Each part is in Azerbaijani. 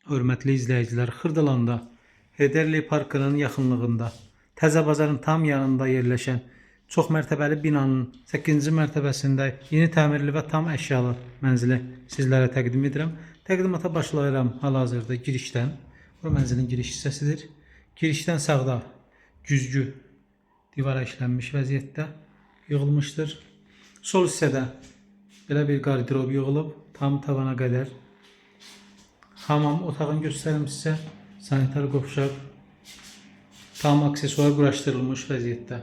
Hörmətli izləyicilər, Xırdalanda Hederli Parkının yaxınlığında Təzə Bazarın tam yanında yerləşən çoxmərtəbəli binanın 8-ci mərtəbəsində yeni təmirli və tam əşyalı mənzili sizlərə təqdim edirəm. Təqdimata başlayıram hal-hazırda girişdən. Bu mənzilin giriş hissəsidir. Girişdən sağda güzgü divara işlənmiş vəziyyətdə yığılmışdır. Sol hissədə belə bir qardirob yığılıb tam tavana qədər. Hamam otağını göstərim sizə. Sanitar qovşaq, tam aksesuar quraşdırılmış vəziyyətdə.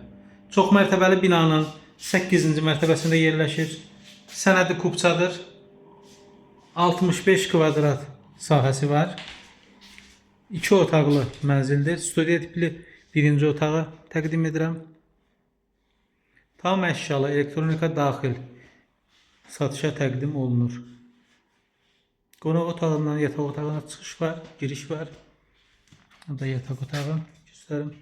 Çox mərtəbəli binanın 8-ci mərtəbəsində yerləşir. Sənədi kubçadır. 65 kvadrat sahəsi var. 2 otaqlı mənzildir. Studiya tipli birinci otağı təqdim edirəm. Tam əşyalı elektronika daxil satışa təqdim olunur. Qonaq otağından yataq otağına çıxış var, giriş var. Burada yataq otağı göstərim.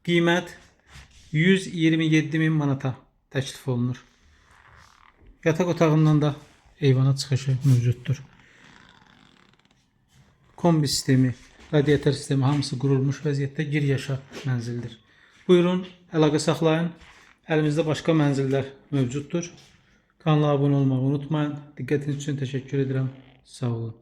Qiymət 127.000 manata təklif olunur. Yataq otağından da eyvana çıxışı mövcuddur. Kombi sistemi, radiator sistemi hamısı qurulmuş vəziyyətdə gir yaşa mənzildir. Buyurun, əlaqə saxlayın. Əlimizdə başqa mənzillər mövcuddur. Kanala abunə olmağı unutmayın. Diqqətiniz üçün təşəkkür edirəm. Sağ olun.